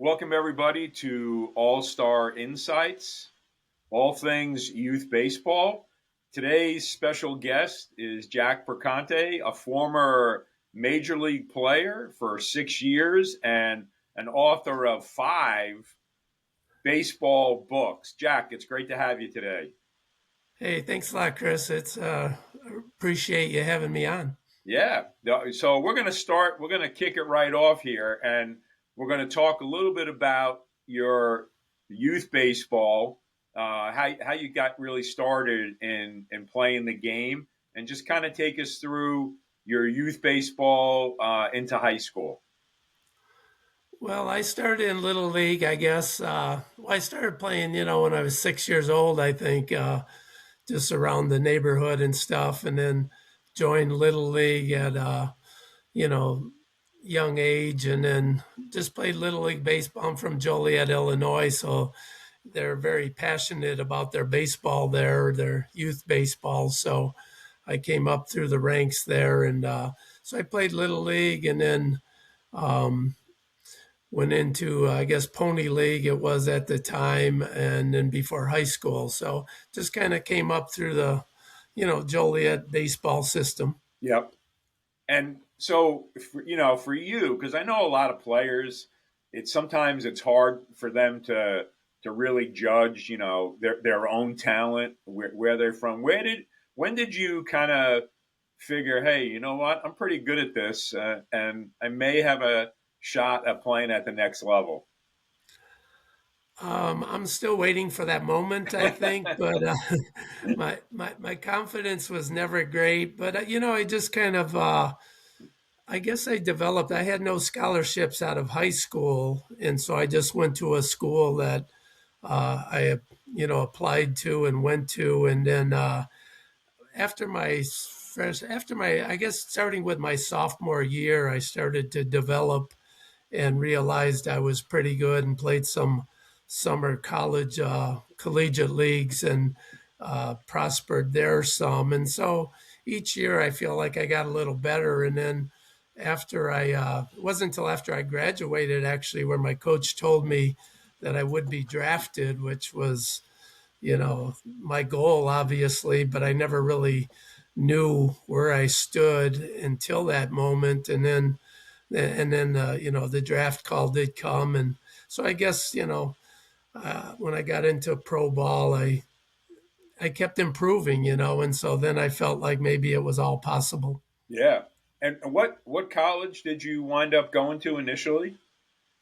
Welcome, everybody, to All Star Insights, all things youth baseball. Today's special guest is Jack Perconte, a former major league player for 6 years and an author of 5 baseball books. Jack, it's great to have you today. Hey, thanks a lot, Chris. It's appreciate you having me on. Yeah. So we're going to start, we're going to kick it right off here, and we're going to talk a little bit about your youth baseball, how you got really started in playing the game, and just kind of take us through your youth baseball into high school. Well, I started in Little League, I guess. I started playing, when I was 6 years old, I think, just around the neighborhood and stuff, and then joined Little League at, you know, young age, and then just played Little League baseball. I'm from Joliet, Illinois, so they're very passionate about their baseball there, their youth baseball. So I came up through the ranks there, and so I played Little League, and then went into, I guess, Pony League it was at the time, and then before high school. So just kind of came up through the, Joliet baseball system. Yep. And so, for you, because I know a lot of players, sometimes it's hard for them to really judge, their own talent, where they're from. When did you kind of figure, hey, you know what, I'm pretty good at this, and I may have a shot at playing at the next level? I'm still waiting for that moment, I think, but my confidence was never great. But I just kind of I guess I developed. I had no scholarships out of high school, and so I just went to a school that I applied to and went to, and then after my I guess starting with my sophomore year, I started to develop and realized I was pretty good and played some summer college collegiate leagues and prospered there some. And so each year I feel like I got a little better. And then it wasn't until after I graduated actually where my coach told me that I would be drafted, which was, my goal obviously, but I never really knew where I stood until that moment. And then the draft call did come, and so I guess when I got into pro ball, I kept improving, and so then I felt like maybe it was all possible. Yeah. And what college did you wind up going to initially?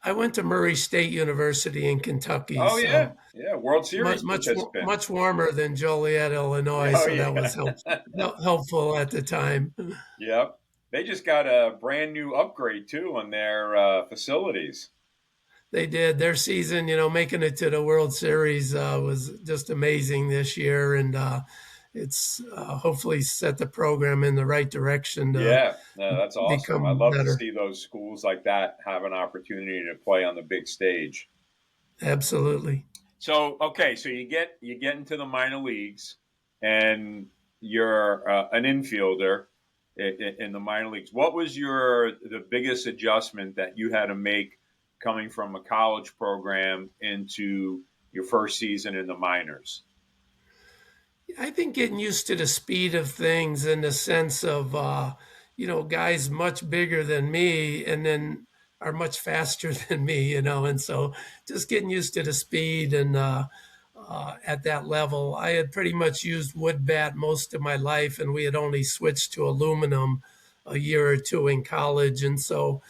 I went to Murray State University in Kentucky, Oh so yeah, yeah, World Series much participant. much warmer than Joliet, Illinois, Oh so that was yeah, helpful at the time. yep. They just got a brand new upgrade too on their facilities. They did their season, making it to the World Series was just amazing this year, and it's hopefully set the program in the right direction to Yeah, no, that's awesome. I become love to better. see those schools like that have an opportunity to play on the big stage. Absolutely. So okay, so you get into the minor leagues, and you're an infielder in the minor leagues. What was the biggest adjustment that you had to make coming from a college program into your first season in the minors? I think getting used to the speed of things in the sense of, guys much bigger than me and then are much faster than me, and so just getting used to the speed and at that level. I had pretty much used wood bat most of my life, and we had only switched to aluminum a year or two in college. And so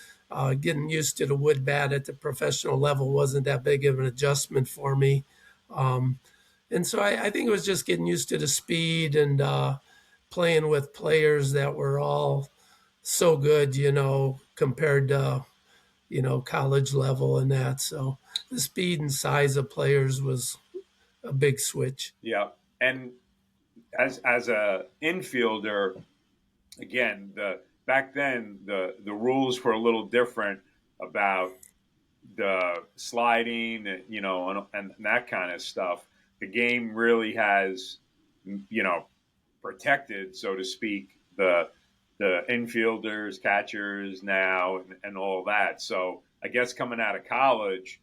getting used to the wood bat at the professional level wasn't that big of an adjustment for me. And so I think it was just getting used to the speed and playing with players that were all so good, compared to, college level and that. So the speed and size of players was a big switch. Yeah. And as a infielder, again, the back then the rules were a little different about the sliding, and that kind of stuff. The game really has, protected, so to speak, the infielders, catchers now, and all that. So I guess coming out of college,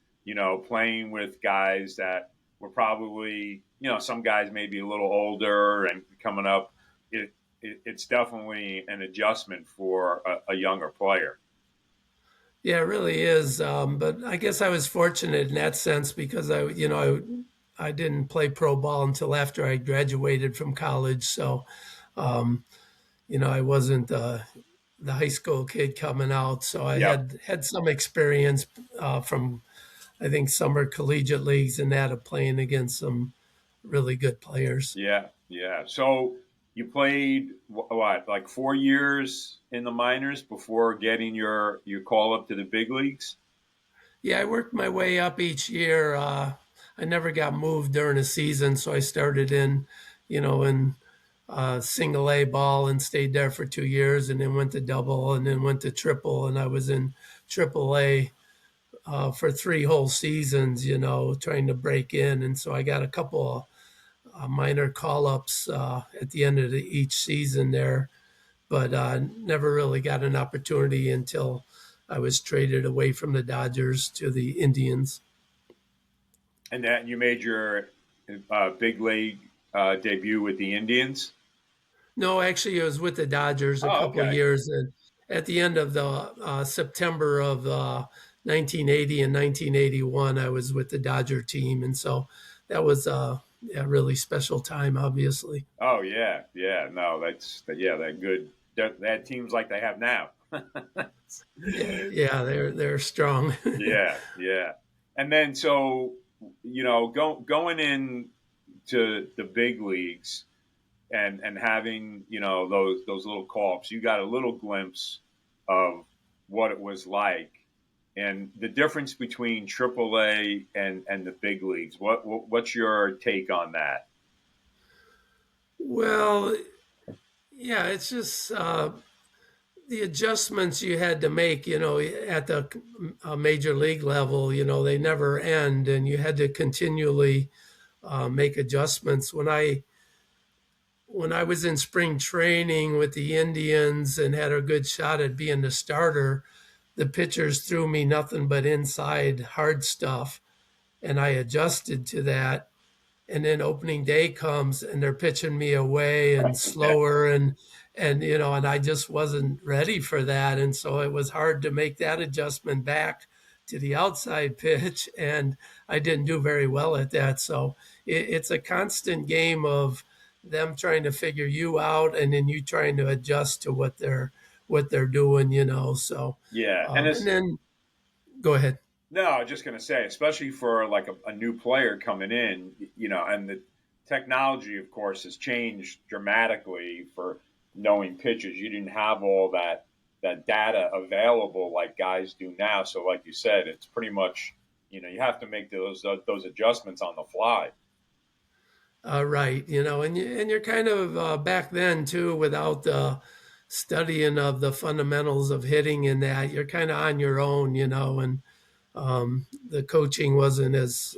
playing with guys that were probably, some guys maybe a little older and coming up, it's definitely an adjustment for a younger player. Yeah, it really is. But I guess I was fortunate in that sense because I didn't play pro ball until after I graduated from college. So, um, I wasn't the high school kid coming out. So I Yep. had some experience from, I think, summer collegiate leagues and that of playing against some really good players. Yeah. Yeah. So you played what, like 4 years in the minors before getting your call up to the big leagues? Yeah, I worked my way up each year. I never got moved during a season, so I started in single A ball and stayed there for 2 years, and then went to double, and then went to triple, and I was in triple A for 3 whole seasons. Trying to break in, and so I got a couple of minor call ups at the end of each season there, but never really got an opportunity until I was traded away from the Dodgers to the Indians. And that you made your big league debut with the Indians? No, actually, it was with the Dodgers a Oh, couple of okay. years, and at the end of the September of 1980 and 1981, I was with the Dodger team, and so that was a really special time, obviously. Oh, yeah. Yeah. No, yeah, that good. That teams like they have now. Yeah, yeah, they're strong. Yeah. Yeah. And then so, going in to the big leagues and having, those little call-ups, you got a little glimpse of what it was like and the difference between AAA and the big leagues. What's your take on that? Well, yeah, it's just the adjustments you had to make, at the major league level, they never end, and you had to continually make adjustments. When I was in spring training with the Indians and had a good shot at being the starter, the pitchers threw me nothing but inside hard stuff, and I adjusted to that. And then opening day comes and they're pitching me away and slower, and I just wasn't ready for that, and so it was hard to make that adjustment back to the outside pitch, and I didn't do very well at that. So it's a constant game of them trying to figure you out and then you trying to adjust to what they're doing. So Yeah, and and it's then go ahead. no, I was just going to say, especially for like a new player coming in, and the technology, of course, has changed dramatically for knowing pitches. You didn't have all that data available like guys do now. So, like you said, it's pretty much, you have to make those adjustments on the fly. Right, and you're kind of back then too, without the studying of the fundamentals of hitting and that you're kind of on your own, and the coaching wasn't as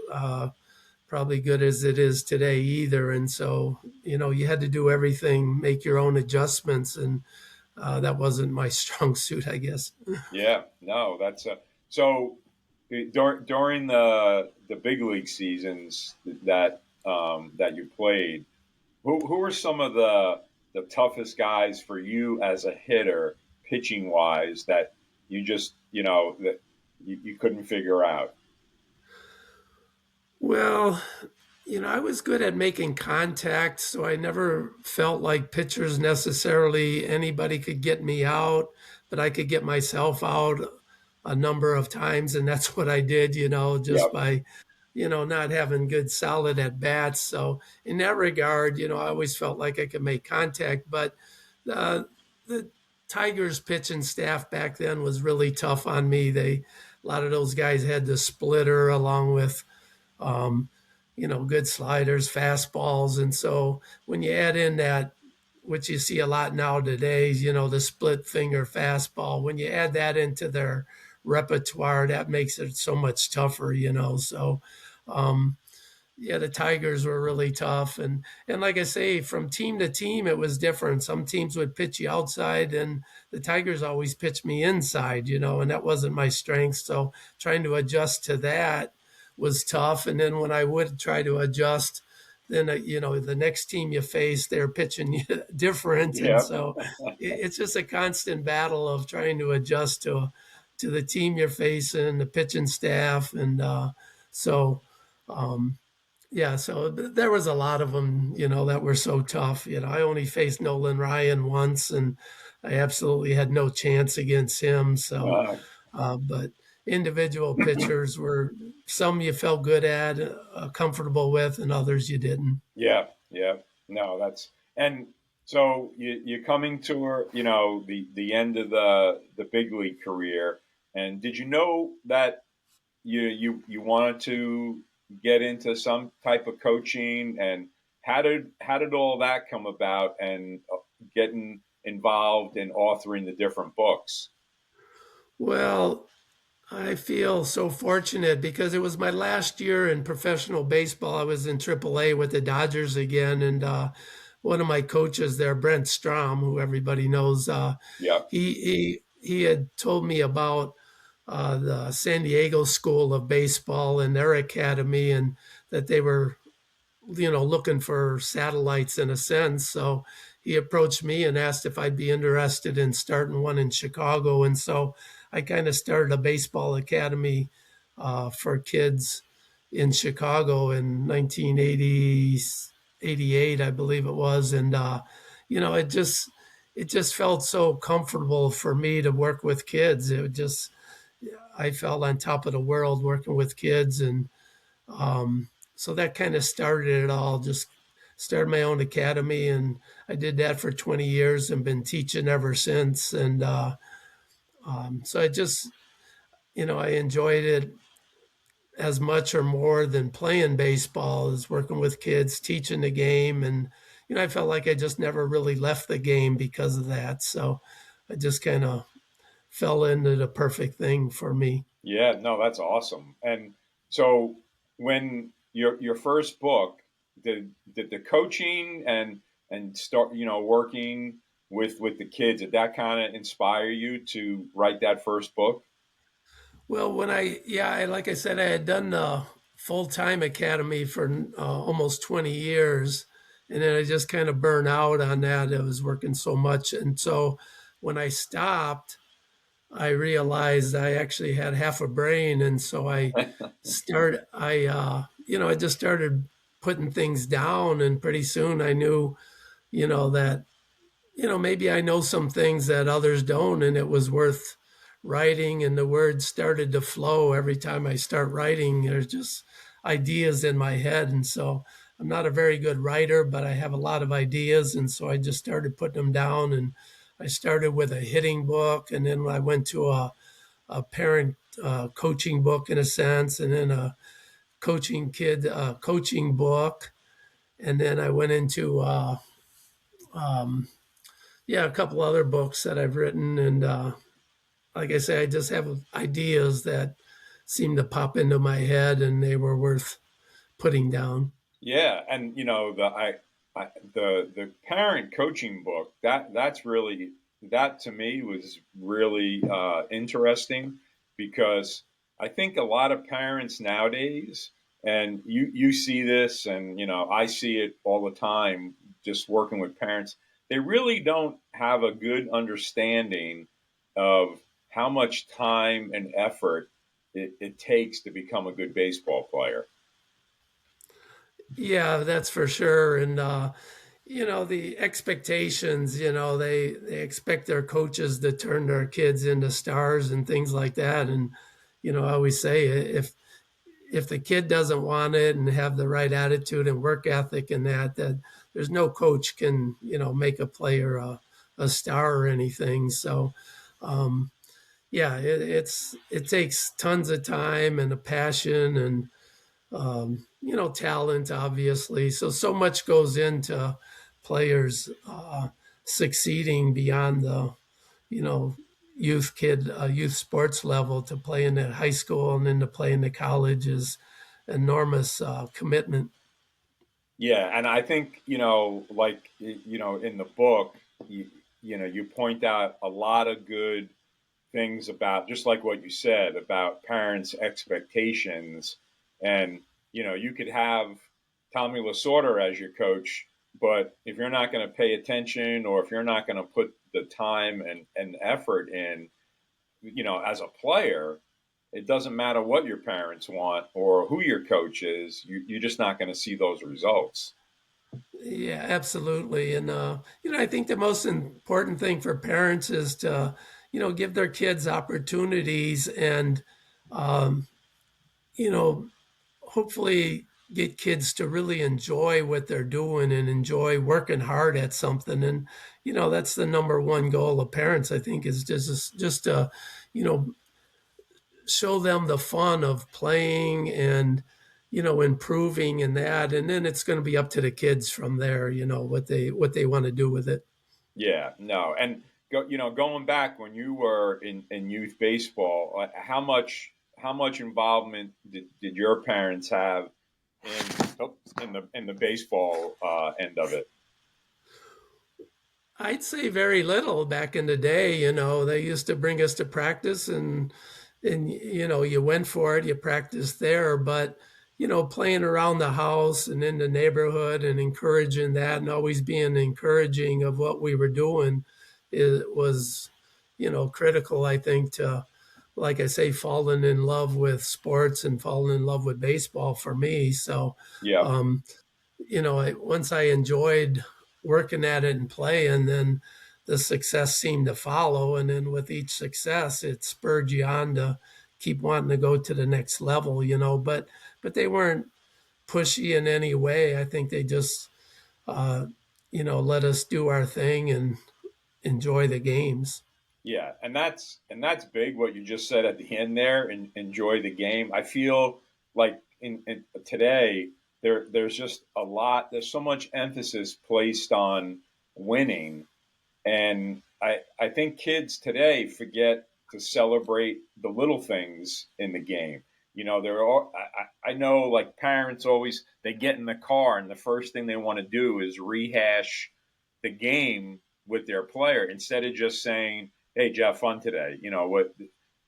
probably good as it is today either, and so you had to do everything, make your own adjustments, and that wasn't my strong suit, I guess. Yeah, no, that's so during the big league seasons that you played. Who were some of the toughest guys for you as a hitter, pitching wise, that you just that you couldn't figure out? Well, I was good at making contact, so I never felt like pitchers necessarily anybody could get me out, but I could get myself out a number of times, and that's what I did, just Yep. by, not having good solid at bats. So in that regard, I always felt like I could make contact, but the Tigers pitching staff back then was really tough on me. They a lot of those guys had the splitter along with, um, good sliders, fastballs. And so when you add in that, which you see a lot nowadays, the split finger fastball, when you add that into their repertoire, that makes it so much tougher. So, um, yeah, the Tigers were really tough, and like I say, from team to team, it was different. Some teams would pitch you outside, and the Tigers always pitched me inside, and that wasn't my strength. So trying to adjust to that was tough. And then when I would try to adjust, then the next team you face, they're pitching you different, and Yeah. so it's just a constant battle of trying to adjust to the team you're facing, the pitching staff, and so. Um, yeah, so there was a lot of them, that were so tough. I only faced Nolan Ryan once, and I absolutely had no chance against him. So, Uh, but individual pitchers were some you felt good at, comfortable with, and others you didn't. yeah. Yeah. No, that's and so you're coming to the end of the big league career, and did you know that you wanted to get into some type of coaching, and how did all that come about, and getting involved in authoring the different books? Well, I feel so fortunate because it was my last year in professional baseball. I was in AAA with the Dodgers again, and one of my coaches there, Brent Strom, who everybody knows, Yeah. he had told me about the San Diego School of Baseball and their academy, and that they were looking for satellites in a sense. So he approached me and asked if I'd be interested in starting one in Chicago. And so I kind of started a baseball academy for kids in Chicago in 1988, I believe it was. And, it just felt so comfortable for me to work with kids. I felt on top of the world working with kids. And, so that kind of started it all. Just started my own academy, and I did that for 20 years and been teaching ever since. And so I enjoyed it as much or more than playing baseball as working with kids, teaching the game. And, I felt like I just never really left the game because of that. So I just kind of fell into the perfect thing for me. Yeah, no, that's awesome. And so when your first book, did the coaching and start, working with the kids, did that kind of inspire you to write that first book? Well, like I said, I had done the full time academy for almost 20 years. And then I just kind of burned out on that. I was working so much. And so when I stopped, I realized I actually had half a brain. And so I just started putting things down. And pretty soon I knew, that maybe I know some things that others don't, and it was worth writing. And the words started to flow every time I start writing. There's just ideas in my head. And so I'm not a very good writer, but I have a lot of ideas. And so I just started putting them down. And I started with a hitting book, and then I went to a parent coaching book in a sense, and then a coaching book. And then I went into, a couple other books that I've written. And like I say, I just have ideas that seem to pop into my head, and they were worth putting down. Yeah, and the parent coaching book, that to me was really interesting, because I think a lot of parents nowadays, and you see this, and I see it all the time, just working with parents, they really don't have a good understanding of how much time and effort it takes to become a good baseball player. Yeah, that's for sure. And the expectations, they expect their coaches to turn their kids into stars and things like that. And I always say, if the kid doesn't want it and have the right attitude and work ethic and that there's no coach can make a player a star or anything. So, um, yeah, it takes tons of time and a passion and talent, obviously. So much goes into players succeeding beyond the you know youth sports level to play in the high school and then to play in the college is enormous commitment. Yeah, and I think like in the book, you point out a lot of good things about just like what you said about parents' expectations, and you could have Tommy Lasorda as your coach, but if you're not going to pay attention or if you're not going to put the time and effort in, as a player, it doesn't matter what your parents want or who your coach is. You're just not going to see those results. Yeah, absolutely. And I think the most important thing for parents is to give their kids opportunities and um, you know hopefully get kids to really enjoy what they're doing and enjoy working hard at something. And that's the number one goal of parents, I think, is just to you know show them the fun of playing and improving in that. And then it's going to be up to the kids from there, what they want to do with it. Yeah, no, and going back when you were in youth baseball, how much involvement did your parents have in in the baseball end of it? I'd say very little back in the day. They used to bring us to practice, and you went for it, you practiced there. But playing around the house and in the neighborhood and encouraging that, and always being encouraging of what we were doing, it was critical, I think, to, like I say, falling in love with sports and falling in love with baseball for me. So Yeah, um, once I enjoyed working at it and playing, then the success seemed to follow. And then with each success, it spurred you on to keep wanting to go to the next level, but they weren't pushy in any way. I think they just, uh, let us do our thing and enjoy the games. yeah, and that's big. What you just said at the end there, and enjoy the game. I feel like in today there's just a lot. There's so much emphasis placed on winning. And I think kids today forget to celebrate the little things in the game. There are I know like parents always they get in the car and the first thing they want to do is rehash the game with their player instead of just saying, "Hey, did you have fun today?" What,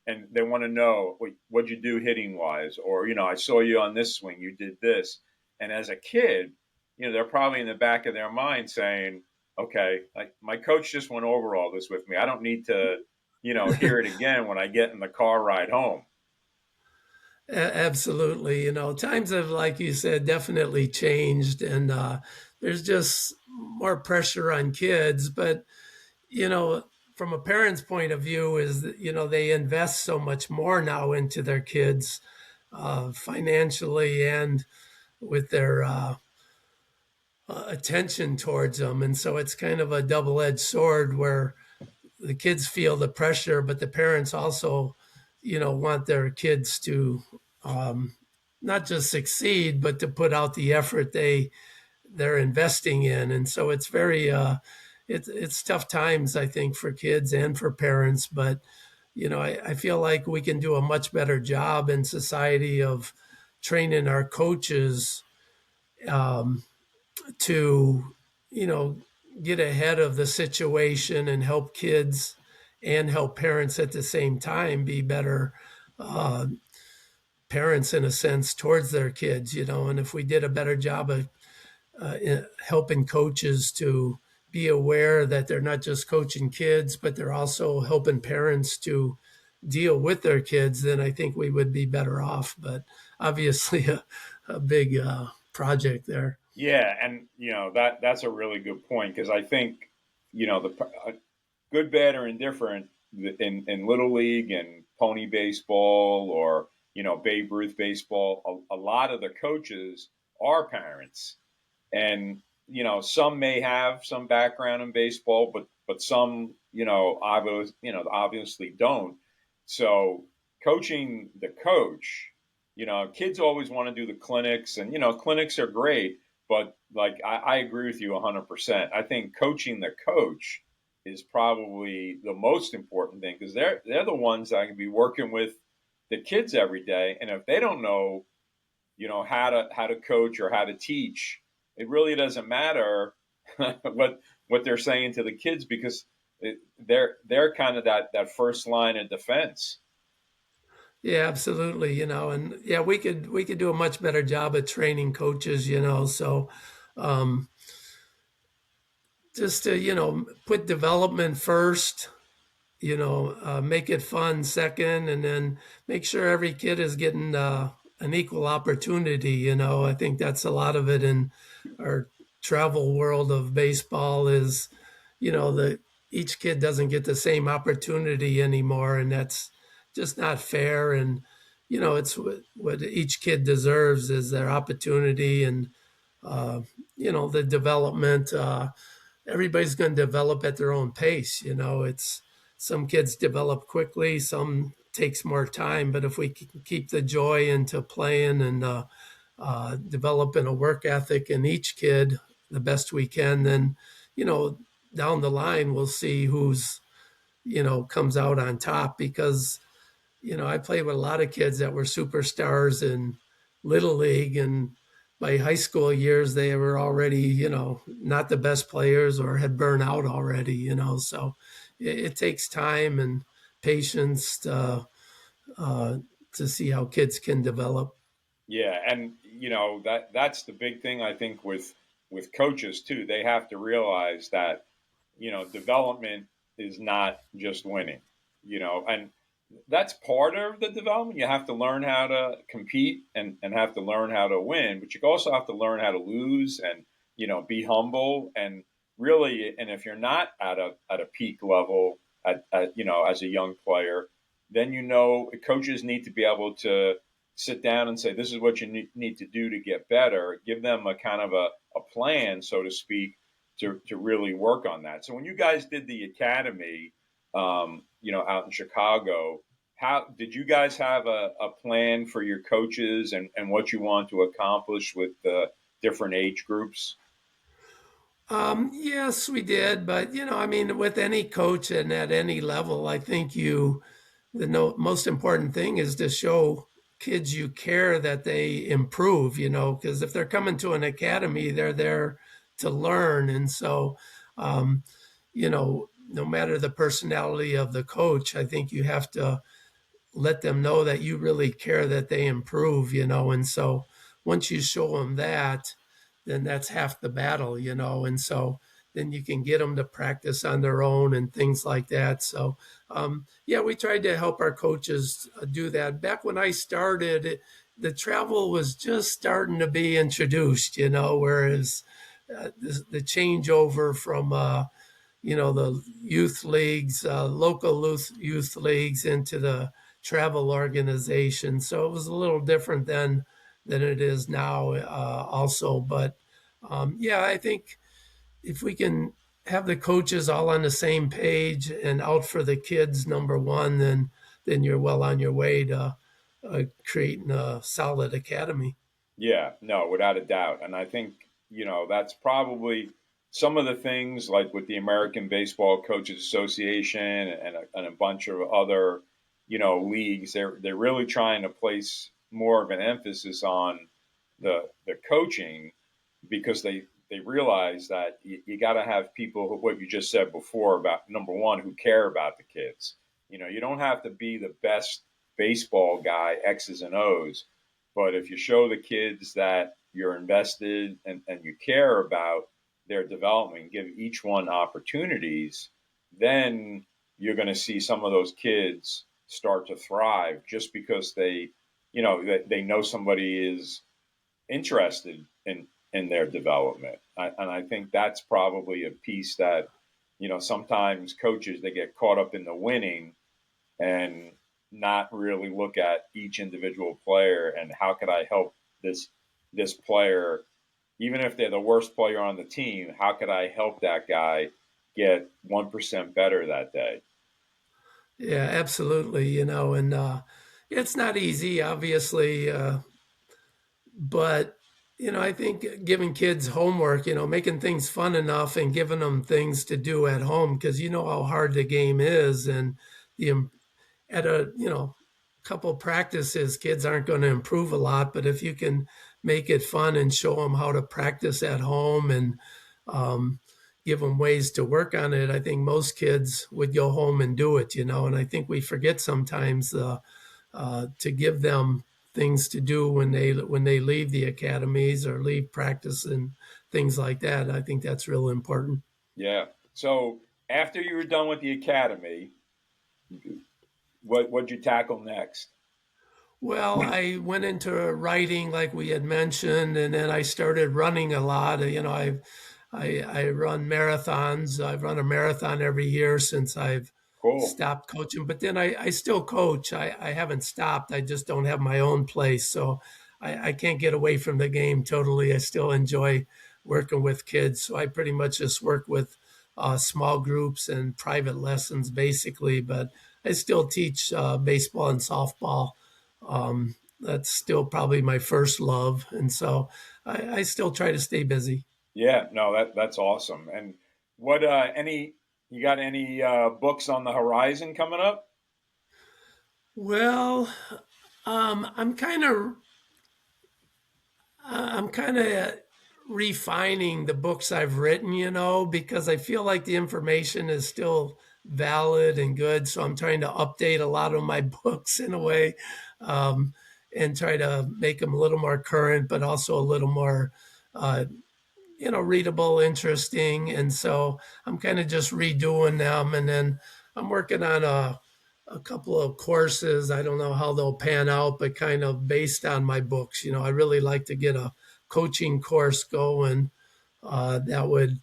and they want to know what'd you do hitting wise, or I saw you on this swing, you did this. And as a kid, they're probably in the back of their mind saying, okay, like my coach just went over all this with me. I don't need to, hear it again when I get in the car ride home. Absolutely. Times have, like you said, definitely changed, and there's just more pressure on kids. But you know, from a parent's point of view, is that they invest so much more now into their kids, financially and with their attention towards them, and so it's kind of a double-edged sword where the kids feel the pressure, but the parents also, want their kids to um, not just succeed, but to put out the effort they're investing in. And so it's very it's tough times, I think, for kids and for parents. But I feel like we can do a much better job in society of training our coaches um, to you know get ahead of the situation and help kids and help parents at the same time be better uh, parents in a sense towards their kids. And if we did a better job of helping coaches to be aware that they're not just coaching kids, but they're also helping parents to deal with their kids, then I think we would be better off. But obviously, a big project there. Yeah, and that's a really good point because I think the good, bad, or indifferent in little league and pony baseball or Babe Ruth baseball, a lot of the coaches are parents, and some may have some background in baseball, but some obviously don't. So coaching the coach, kids always want to do the clinics, and clinics are great, but like I agree with you 100%. I think coaching the coach is probably the most important thing, because they're the ones that can be working with the kids every day, and if they don't know, how to coach or how to teach, it really doesn't matter what they're saying to the kids, because they're kind of that first line of defense. Yeah, absolutely. And yeah, we could do a much better job at training coaches. So um, just to put development first, make it fun second, and then make sure every kid is getting an equal opportunity. I think that's a lot of it in our travel world of baseball is, the each kid doesn't get the same opportunity anymore, and that's just not fair. And it's what each kid deserves is their opportunity and uh, the development. Everybody's going to develop at their own pace. It's some kids develop quickly, some takes more time. But if we can keep the joy into playing and developing a work ethic in each kid the best we can, then you know down the line we'll see who's comes out on top because I played with a lot of kids that were superstars in little league, and by high school years they were already, not the best players or had burned out already. So it takes time and patience uh, to see how kids can develop. Yeah, and that's the big thing, I think, with coaches too. They have to realize that development is not just winning. And that's part of the development. You have to learn how to compete and have to learn how to win, but you also have to learn how to lose and be humble and really. And if you're not at a peak level as a young player, then coaches need to be able to sit down and say, this is what you need to do to get better. Give them a kind of a plan, so to speak, to really work on that. So when you guys did the academy, out in Chicago, how did you guys have a plan for your coaches and what you want to accomplish with the different age groups? Yes, we did, but I mean, with any coach and at any level, I think the most important thing is to show kids you care that they improve. Because if they're coming to an academy, they're there to learn, and so no matter the personality of the coach, I think you have to let them know that you really care that they improve, and so once you show them that, then that's half the battle, and so then you can get them to practice on their own and things like that. So yeah, we tried to help our coaches do that. Back when I started, the travel was just starting to be introduced, whereas the changeover from the youth leagues, local youth leagues into the travel organization. So it was a little different then than it is now, also. But yeah, I think if we can have the coaches all on the same page and out for the kids, number one, then you're well on your way to creating a solid academy. Yeah, no, without a doubt. And I think, that's probably some of the things, like with the American Baseball Coaches Association and a bunch of other, leagues. They're really trying to place more of an emphasis on the coaching, because they realize that you got to have people what you just said before, about number one, who care about the kids. You don't have to be the best baseball guy, X's and O's, but if you show the kids that you're invested and you care about their development, give each one opportunities, then you're going to see some of those kids start to thrive, just because they know somebody is interested in their development. And I think that's probably a piece that sometimes coaches, they get caught up in the winning and not really look at each individual player and how could I help this player, even if they're the worst player on the team, how could I help that guy get 1% better that day? Yeah, absolutely. And it's not easy, obviously, but I think giving kids homework, making things fun enough and giving them things to do at home, because you know how hard the game is, and the at a couple practices, kids aren't going to improve a lot. But if you can make it fun and show them how to practice at home, and um, give them ways to work on it, I think most kids would go home and do it. And I think we forget sometimes to give them things to do when they leave the academies or leave practice and things like that. I think that's real important. Yeah. So after you were done with the academy, what'd you tackle next? Well, I went into writing, like we had mentioned, and then I started running a lot. I run marathons. I've run a marathon every year since I've Cool. stopped coaching. But then I still coach. I haven't stopped. I just don't have my own place, so I can't get away from the game totally. I still enjoy working with kids, so I pretty much just work with small groups and private lessons, basically. But I still teach baseball and softball. That's still probably my first love, and so I still try to stay busy. Yeah. No, that's awesome. And what any you got any books on the horizon coming up? Well, um, I'm kind of I'm kind of refining the books I've written, because I feel like the information is still valid and good. So I'm trying to update a lot of my books in a way, um, and try to make them a little more current, but also a little more uh, readable, interesting. And so I'm kind of just redoing them. And then I'm working on a couple of courses. I don't know how they'll pan out, but kind of based on my books. I really like to get a coaching course going that would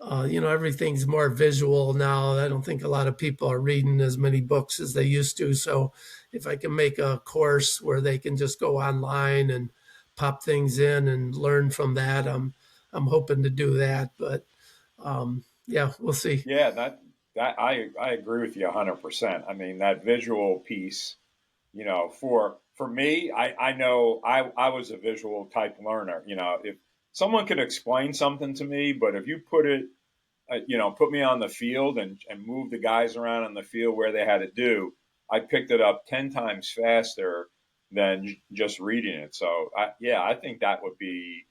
everything's more visual now. I don't think a lot of people are reading as many books as they used to. So if I can make a course where they can just go online and pop things in and learn from that, I'm hoping to do that. But yeah, we'll see. Yeah, that I agree with you 100%. I mean, that visual piece, for me, I know I was a visual type learner. If someone could explain something to me, but if you put me on the field and move the guys around on the field where they had to do, I picked it up 10 times faster than just reading it. So yeah, I think that would be,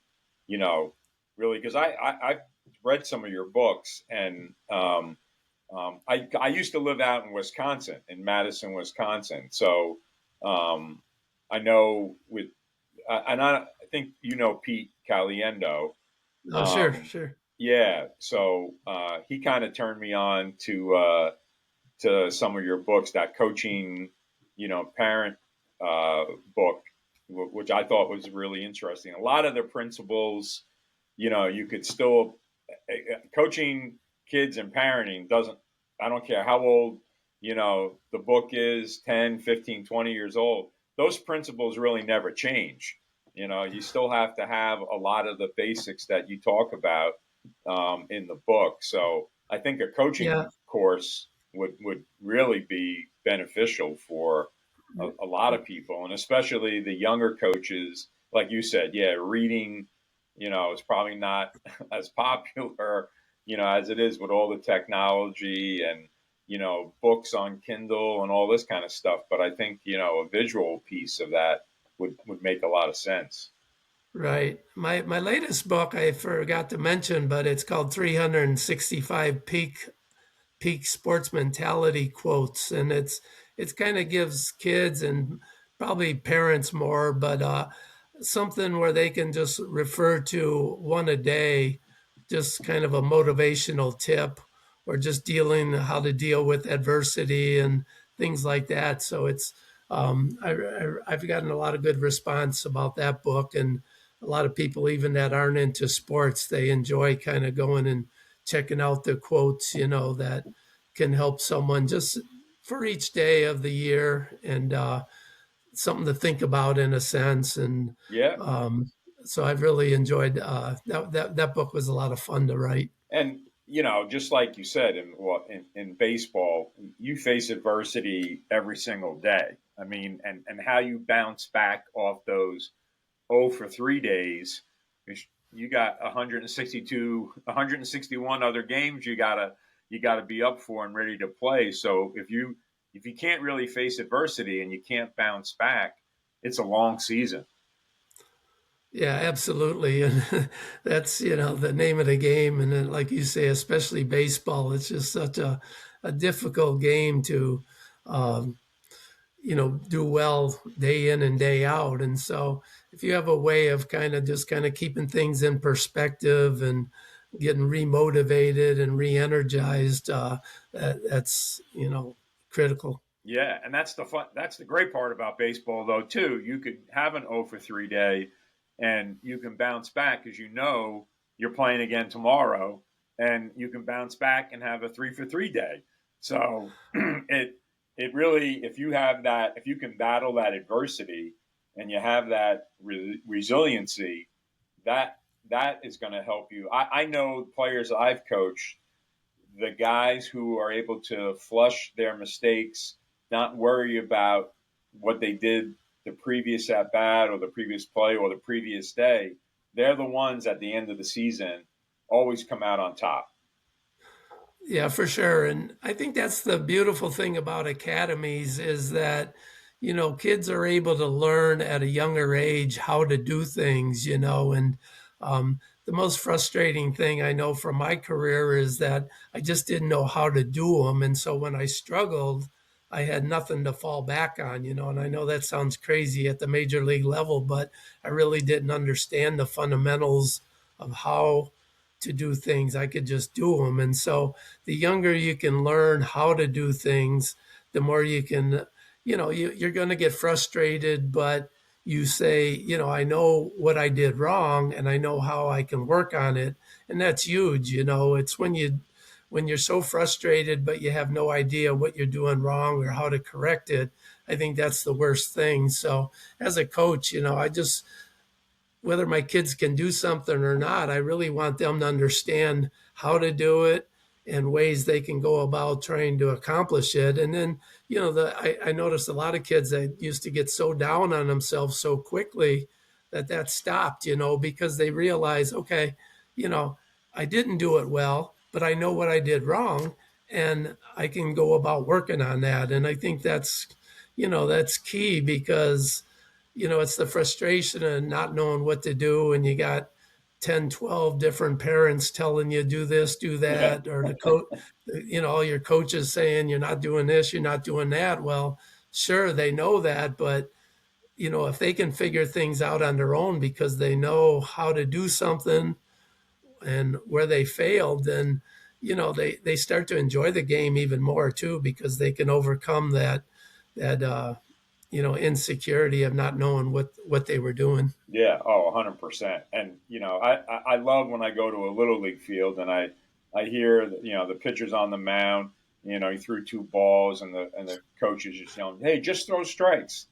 you know, really, because I've read some of your books, and I used to live out in Wisconsin, in Madison, Wisconsin. So um, I know and I think Pete Caliendo. Oh, sure, Um, sure. yeah, so he kind of turned me on to some of your books, that coaching, parent book, which I thought was really interesting. A lot of the principles, you could still coaching kids and parenting doesn't. I don't care how old the book is, 10, 15, 20 years old. Those principles really never change. You still have to have a lot of the basics that you talk about in the book. So I think a Yeah, coaching course would really be beneficial for a lot of people, and especially the younger coaches. Like you said, yeah, reading, is probably not as popular, as it is with all the technology and books on Kindle and all this kind of stuff. But I think a visual piece of that would make a lot of sense. right. My latest book I forgot to mention, but it's called 365 peak sports mentality quotes, and it's kind of gives kids and probably parents more, but something where they can just refer to one a day, just kind of a motivational tip, or just dealing how to deal with adversity and things like that. So it's I've gotten a lot of good response about that book, and a lot of people, even that aren't into sports, they enjoy kind of going and checking out the quotes, that can help someone just for each day of the year, and something to think about in a sense. And Yeah, so I've really enjoyed that book was a lot of fun to write. and just like you said, in baseball, you face adversity every single day. I mean, and how you bounce back off those 0 for 3 days. You got 162, 161 other games you gotta be up for and ready to play. So if you can't really face adversity and you can't bounce back, it's a long season. Yeah, absolutely. And that's, the name of the game. And then, like you say, especially baseball, it's just such a difficult game to, um, do well day in and day out. And so if you have a way of kind of keeping things in perspective and getting remotivated and re-energized, that's, critical. Yeah, and that's the fun. That's the great part about baseball, though. Too, you could have an 0 for 3 day, and you can bounce back because you're playing again tomorrow, and you can bounce back and have a 3 for 3 day. So it really, if you can battle that adversity, and you have that resiliency, that is going to help you. I know players I've coached, the guys who are able to flush their mistakes, not worry about what they did the previous at bat or the previous play or the previous day, they're the ones at the end of the season always come out on top. Yeah, for sure. And I think that's the beautiful thing about academies is that, kids are able to learn at a younger age how to do things, and the most frustrating thing I know from my career is that I just didn't know how to do them. And so when I struggled, I had nothing to fall back on, and I know that sounds crazy at the major league level, but I really didn't understand the fundamentals of how to do things. I could just do them. And so the younger you can learn how to do things, the more you can, you're going to get frustrated, but you say, I know what I did wrong and I know how I can work on it. And that's huge. It's when you're so frustrated, but you have no idea what you're doing wrong or how to correct it. I think that's the worst thing. So as a coach, I just, whether my kids can do something or not, I really want them to understand how to do it and ways they can go about trying to accomplish it. And then, I noticed a lot of kids that used to get so down on themselves so quickly that stopped, because they realize, okay, you know, I didn't do it well, but I know what I did wrong and I can go about working on that. And I think that's key because it's the frustration of not knowing what to do. And you got 10, 12 different parents telling you do this, do Yeah, that, or all your coaches saying you're not doing this, you're not doing that. Well, sure, they know that, but if they can figure things out on their own because they know how to do something and where they failed, then they start to enjoy the game even more too because they can overcome that insecurity of not knowing what they were doing. yeah, oh, 100%. And I love when I go to a little league field and I hear the pitcher's on the mound. He threw two balls and the coach is just yelling, "Hey, just throw strikes."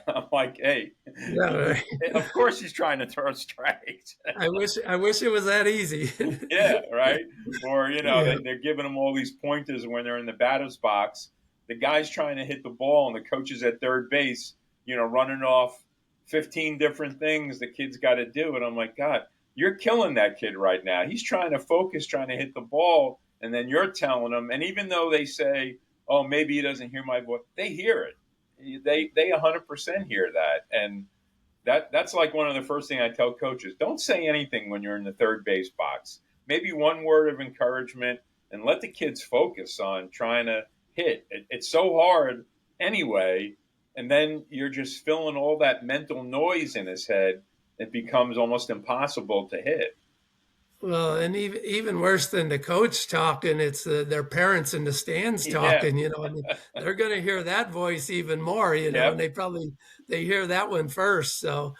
I'm like, "Hey, Yeah, right. of course he's trying to throw strikes." I wish it was that easy. Yeah, right. Or Yeah. they're giving them all these pointers when they're in the batter's box. The guy's trying to hit the ball, and the coach is at third base. Running off 15 different things the kid's got to do, and I'm like, God, you're killing that kid right now. He's trying to focus, trying to hit the ball, and then you're telling him. And even though they say, "Oh, maybe he doesn't hear my voice," they hear it. They 100% hear that, and that's like one of the first thing I tell coaches. Don't say anything when you're in the third base box. Maybe one word of encouragement and let the kids focus on trying to hit. It's so hard anyway, and then you're just filling all that mental noise in his head. It becomes almost impossible to hit. Well, and even worse than the coach talking, it's their parents in the stands Yeah. talking. I mean, they're going to hear that voice even more. And Yep. they hear that one first. So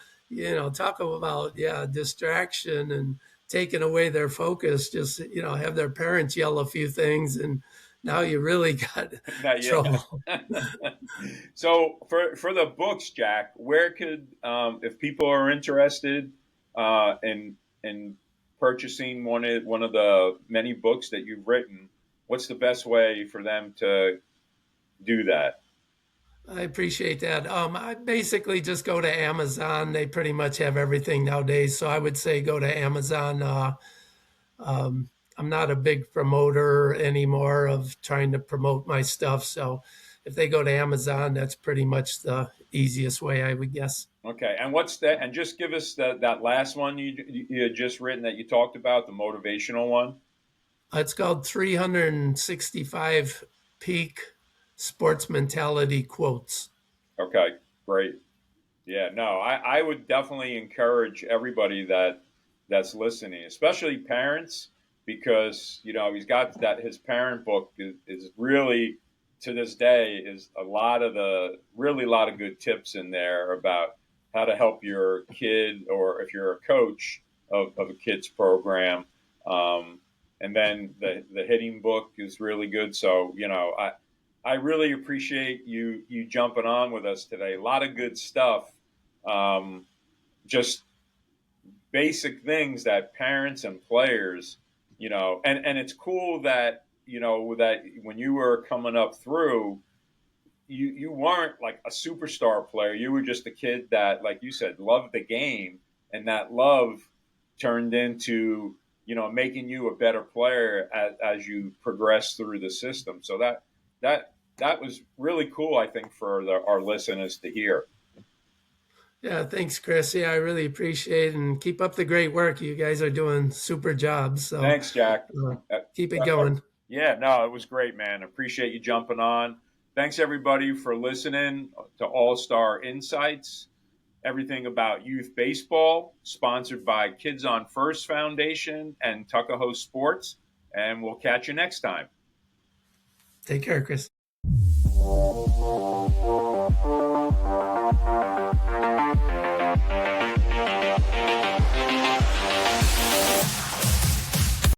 talk about distraction and taking away their focus. Just have their parents yell a few things, and now you really got Not yet. trouble. So for the books, Jack, where could if people are interested in purchasing one of the many books that you've written, what's the best way for them to do that? I appreciate that. I basically just go to Amazon. They pretty much have everything nowadays. So I would say go to Amazon. I'm not a big promoter anymore of trying to promote my stuff. So if they go to Amazon, that's pretty much the easiest way, I would guess. Okay, and what's that? And just give us that last one you had just written that you talked about, the motivational one. It's called 365 Peak Sports Mentality Quotes. Okay, great. Yeah, no, I would definitely encourage everybody that's listening, especially parents, because he's got that his parent book is really to this day is a lot of the really a lot of good tips in there about how to help your kid or if you're a coach of a kid's program. Um, and then the hitting book is really good. So I really appreciate you jumping on with us today. A lot of good stuff, um, just basic things that parents and players, and it's cool that that when you were coming up through, you weren't like a superstar player. You were just a kid that, like you said, loved the game, and that love turned into making you a better player as you progress through the system. So that was really cool, I think, for our listeners to hear. Yeah, thanks, Chris. Yeah, I really appreciate it and keep up the great work. You guys are doing super jobs. So Thanks, Jack. uh, Uh, keep it uh, going. yeah, no, it was great, man. Appreciate you jumping on. Thanks, everybody, for listening to All Star Insights, everything about youth baseball, sponsored by Kids on First Foundation and Tuckahoe Sports. And we'll catch you next time. Take care, Chris.